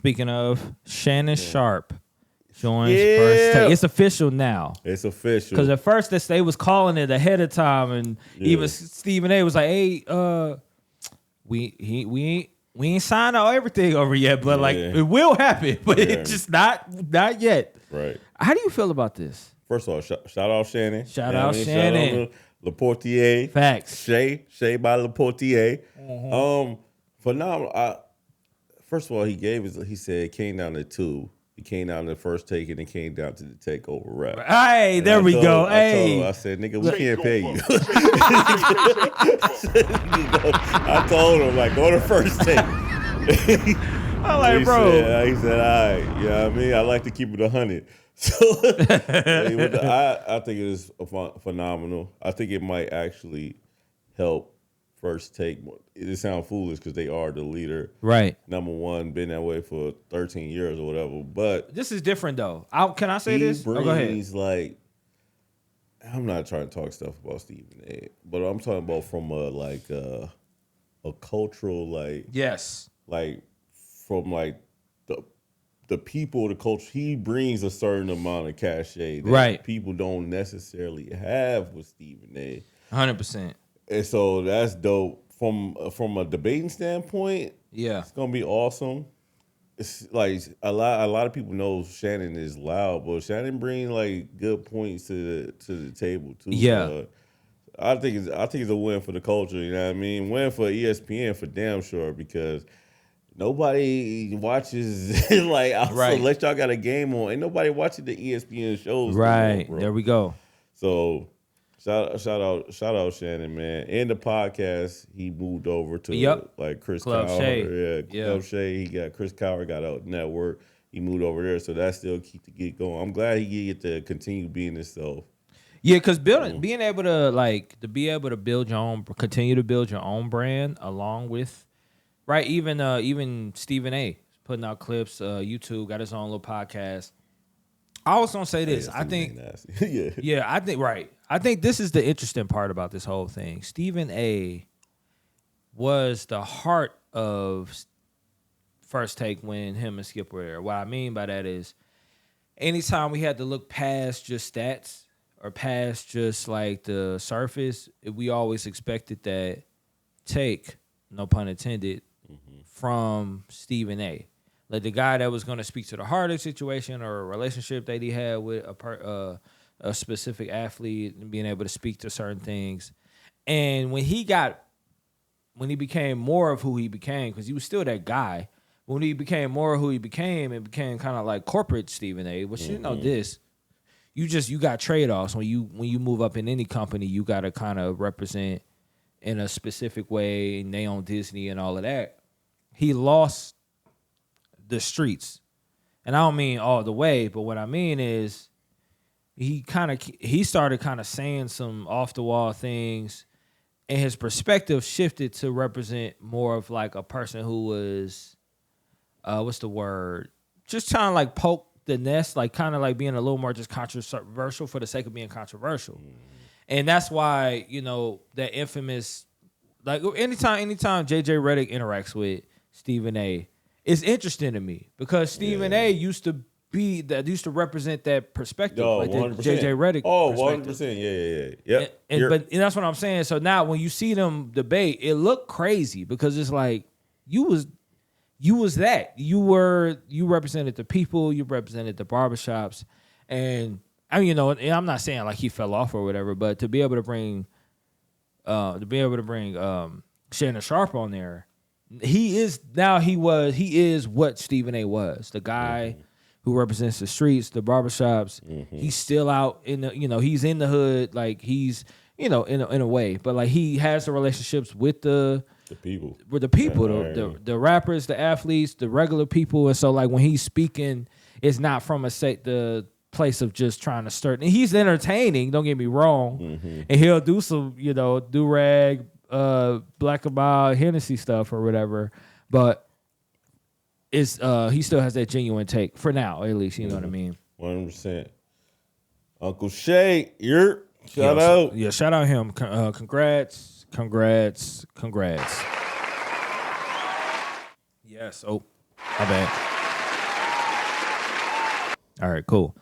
Speaking of, Shannon Sharpe joins First Take. It's official now. It's official. Because at first they was calling it ahead of time, and even Stephen A was like, "Hey, we ain't signed out everything over yet, but like it will happen, but it's just not yet." Right. How do you feel about this? First of all, shout out Shannon. Shout out Shannon. Shout out Laportier. Facts. Shay by Laportier. Phenomenal. First of all, he said it came down to 2. It came down to the First Take and it came down to the takeover rap. Hey, and there we go. I said, nigga, we can't pay you. I told him, like, go to First Take. I'm like, bro. He said, all right. You know what I mean? I like to keep it 100. So I think it is phenomenal. I think it might actually help First Take. It sounds foolish because they are the leader. Right. Number one, been that way for 13 years or whatever. But this is different, though. Can I say this? Go ahead. Like, I'm not trying to talk stuff about Stephen A., but I'm talking about from a cultural, like... Yes. Like, from, like, the people, the culture, he brings a certain amount of cachet that people don't necessarily have with Stephen A. 100%. And so that's dope. From a debating standpoint, it's gonna be awesome. It's like a lot of people know Shannon is loud, but Shannon brings like good points to the table too. Yeah. I think it's a win for the culture, you know what I mean? Win for ESPN for damn sure, because nobody watches like unless y'all got a game on. Ain't nobody watching the ESPN shows. Right. Anymore, there we go. So shout out Shannon, man. And the podcast, he moved over to like Chris Club Cowher. Shay. Club Shay. He got Chris Cowher got out network. He moved over there, so that still keep the get going. I'm glad he get to continue being himself. Yeah, because being able to build your own, continue to build your own brand along with, right? Even Stephen A. putting out clips. YouTube got his own little podcast. I was gonna say this. I think, I think this is the interesting part about this whole thing. Stephen A. was the heart of First Take when him and Skip were there. What I mean by that is, anytime we had to look past just stats or past just like the surface, we always expected that take, no pun intended, from Stephen A. Like the guy that was going to speak to the heart of the situation or a relationship that he had with a specific athlete and being able to speak to certain things. And when he became more of who he became, because he was still that guy, when he became more of who he became, it became kind of like corporate Stephen A., which you know this. You got trade-offs. When you move up in any company, you got to kind of represent in a specific way, and they own Disney and all of that. He lost the streets. And I don't mean all the way, but what I mean is he started kind of saying some off-the-wall things, and his perspective shifted to represent more of like a person who was, what's the word? Just trying to like poke the nest, like kind of like being a little more just controversial for the sake of being controversial. And that's why, that infamous, like anytime JJ Redick interacts with Stephen A., it's interesting to me because Stephen A. used to represent that perspective, like that JJ Redick. Oh, 100%. Yeah. And that's what I'm saying. So now when you see them debate, it looked crazy because it's like you was that. You represented the people, you represented the barbershops. And I mean, and I'm not saying like he fell off or whatever, but to be able to bring Shannon Sharpe on there, he is what Stephen A. was. The guy who represents the streets, the barbershops. He's still out in the, he's in the hood, like he's, in a way, but like he has the relationships with the people, the rappers, the athletes, the regular people. And so like when he's speaking, it's not from the place of just trying to stir. And he's entertaining, don't get me wrong. And he'll do some, do-rag, Black and Mild Hennessy stuff or whatever, but it's he still has that genuine take for now, at least. You know what I mean? 100%. Uncle Shay, shout out. Yeah, shout out him. Congrats. Yes. Oh, my bad. All right, cool.